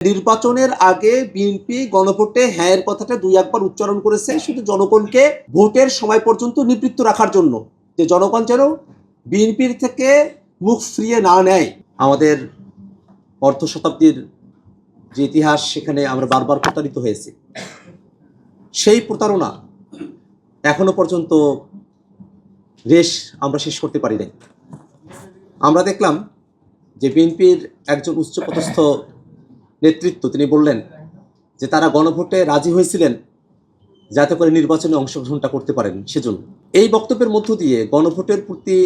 নির্বাচনের আগে বিএনপি গণভোটে হ্যাঁয়ের কথাটা দুই একবার উচ্চারণ করেছে শুধু জনগণকে ভোটের সময় পর্যন্ত নিবৃত্ত রাখার জন্য, যে জনগণ যেন বিএনপির থেকে মুখ ফিরিয়ে না নেয়। আমাদের অর্ধ শতাব্দীর যে ইতিহাস, সেখানে আমরা বারবার প্রতারিত হয়েছি। সেই প্রতারণা এখনো পর্যন্ত রেশ আমরা শেষ করতে পারি নাই। আমরা দেখলাম যে বিএনপির একজন উচ্চপদস্থ নেতৃত্ব তিনি বললেন যে তারা গণভোটে রাজি হয়েছিলেন যাতে করে নির্বাচনে অংশগ্রহণটা করতে পারেন। সেজন্য এই বক্তব্যের মধ্য দিয়ে গণভোটের প্রতি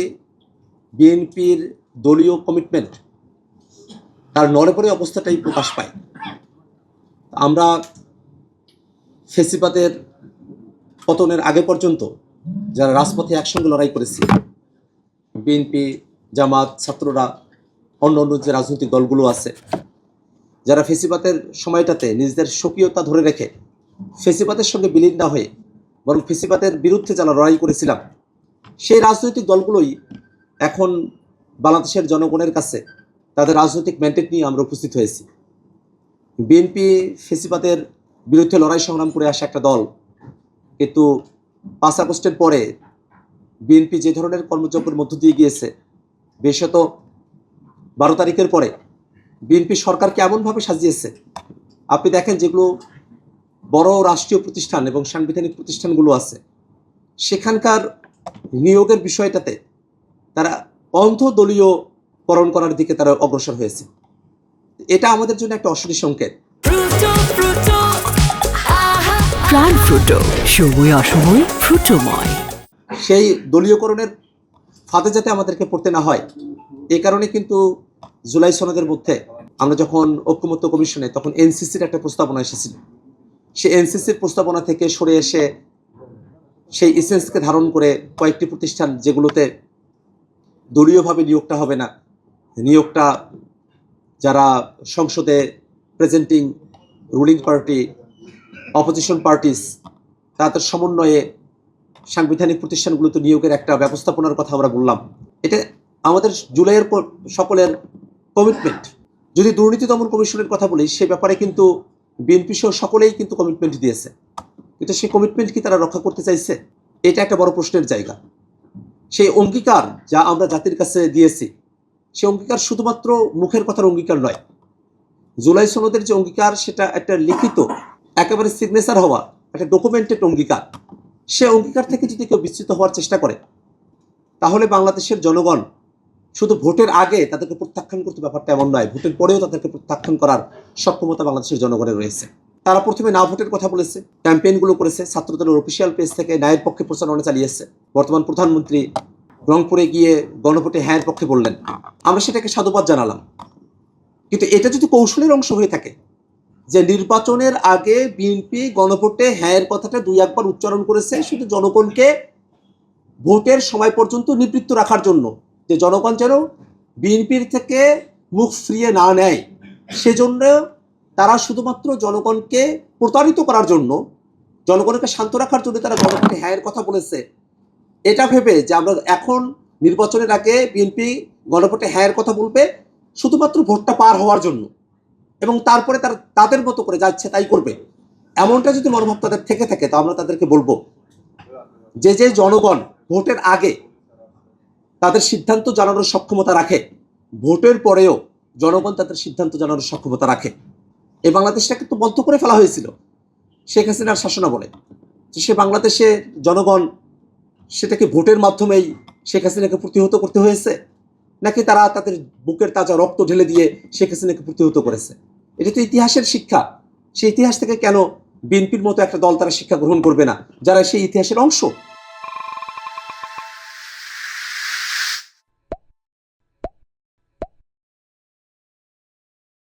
বিএনপির দলীয় কমিটমেন্ট, তার নড়েপড়ে অবস্থাটাই প্রকাশ পায়। আমরা ফেসিবাদের পতনের আগে পর্যন্ত যারা রাজপথে একসঙ্গে লড়াই করেছি, বিএনপি, জামাত, ছাত্ররা, অন্য অন্য যে রাজনৈতিক দলগুলো আছে, যারা ফেসিবাদের সময়টাতে নিজেদের স্বকীয়তা ধরে রেখে ফেসিবাদের সঙ্গে বিলীন না হয়ে বরং ফেসিবাদের বিরুদ্ধে যারা লড়াই করেছিলাম, সেই রাজনৈতিক দলগুলোই এখন বাংলাদেশের জনগণের কাছে তাদের রাজনৈতিক ম্যান্ডেট নিয়ে আমরা উপস্থিত হয়েছি। বিএনপি ফেসিবাদের বিরুদ্ধে লড়াই সংগ্রাম করে আসা একটা দল, কিন্তু 5 আগস্টের পরে বিএনপি যে ধরনের কর্মযজ্ঞের মধ্য দিয়ে গিয়েছে, বিশেষত 12 তারিখের পরে বিএনপি সরকারকে এমনভাবে সাজিয়েছে, আপনি দেখেন যেগুলো বড় রাষ্ট্রীয় প্রতিষ্ঠান এবং সাংবিধানিক প্রতিষ্ঠানগুলো আছে, সেখানকার নিয়োগের বিষয়টাতে তারা অন্ধ দলীয়করণ করার দিকে তারা অগ্রসর হয়েছে। এটা আমাদের জন্য একটা অশনি সংকেত। সেই দলীয়করণের ফাঁদে যাতে আমাদেরকে পড়তে না হয়, এই কারণে কিন্তু জুলাই সনদের মধ্যে আমরা যখন ঐক্যমত্য কমিশনে, তখন এনসিসির একটা প্রস্তাবনা এসেছিল। সেই এনসিসির প্রস্তাবনা থেকে সরে এসে সেই এসেন্সকে ধারণ করে কয়েকটি প্রতিষ্ঠান যেগুলোতে দলীয়ভাবে নিয়োগটা হবে না, নিয়োগটা যারা সংসদে presenting ruling party, opposition parties, তাদের সমন্বয়ে সাংবিধানিক প্রতিষ্ঠানগুলোতে নিয়োগের একটা ব্যবস্থাপনার কথা আমরা বললাম। এটা আমাদের জুলাইয়ের সকলের কমিটমেন্ট। যদি দুর্নীতি দমন কমিশনের কথা বলি, সে ব্যাপারে কিন্তু বিএনপি সহ সকলেই কিন্তু কমিটমেন্ট দিয়েছে, কিন্তু সেই কমিটমেন্ট কি তারা রক্ষা করতে চাইছে? এটা একটা বড় প্রশ্নের জায়গা। সেই অঙ্গীকার যা আমরা জাতির কাছে দিয়েছি, সেই অঙ্গীকার শুধুমাত্র মুখের কথার অঙ্গীকার নয়। জুলাই সনদের যে অঙ্গীকার, সেটা একটা লিখিত, একেবারে সিগনেচার হওয়া একটা ডকুমেন্টেড অঙ্গীকার। সে অঙ্গীকার থেকে যদি কেউ বিচ্যুত হওয়ার চেষ্টা করে, তাহলে বাংলাদেশের জনগণ শুধু ভোটের আগে তাদেরকে প্রত্যাখ্যান করতে, ব্যাপারটা এমন নয়, ভোটের পরেও তাদেরকে প্রত্যাখ্যান করার সক্ষমতা বাংলাদেশের জনগণের রয়েছে। তারা প্রথমে না ভোটের কথা বলেছে, ক্যাম্পেইনগুলো করেছে, ছাত্রদলের অফিসিয়াল পেজ থেকে ন্যায়ের পক্ষে প্রচারণা চালিয়েছে। বর্তমান প্রধানমন্ত্রী রংপুরে গিয়ে গণভোটে হ্যাঁয়ের পক্ষে বললেন, আমরা সেটাকে সাধুবাদ জানালাম। কিন্তু এটা যদি কৌশলের অংশ হয়ে থাকে যে নির্বাচনের আগে বিএনপি গণভোটে হ্যাঁয়ের কথাটা দুই একবার উচ্চারণ করেছে শুধু জনগণকে ভোটের সময় পর্যন্ত নিবৃত্ত রাখার জন্য, যে জনগণ যেন বিএনপির থেকে মুখ ফিরিয়ে না নেয়, সেজন্য তারা শুধুমাত্র জনগণকে প্রতারিত করার জন্য, জনগণকে শান্ত রাখার জন্য তারা গণভোটে হ্যাঁয়ের কথা বলেছে। এটা ভেবে যে আমরা এখন নির্বাচনের আগে বিএনপি গণভোটে হ্যাঁয়ের কথা বলবে শুধুমাত্র ভোটটা পার হওয়ার জন্য, এবং তারপরে তারা তাদের মতো করে যাচ্ছে তাই করবে, এমনটা যদি মনোভাব তাদের থেকে থাকে, তো আমরা তাদেরকে বলবো যে যে জনগণ ভোটের আগে তাদের সিদ্ধান্ত জানানোর সক্ষমতা রাখে, ভোটের পরেও জনগণ তাদের সিদ্ধান্ত জানানোর সক্ষমতা রাখে। এই বাংলাদেশটাকে তো বন্ধ করে ফেলা হয়েছিল শেখ হাসিনার শাসনামলে। সে বাংলাদেশের জনগণ সেটাকে ভোটের মাধ্যমেই শেখ হাসিনাকে প্রতিহত করতে হয়েছে, নাকি তারা তাদের বুকের তাজা রক্ত ঢেলে দিয়ে শেখ হাসিনাকে প্রতিহত করেছে? এটা তো ইতিহাসের শিক্ষা। সেই ইতিহাস থেকে কেন বিএনপির মতো একটা দল তারা শিক্ষা গ্রহণ করবে না, যারা সেই ইতিহাসের অংশ?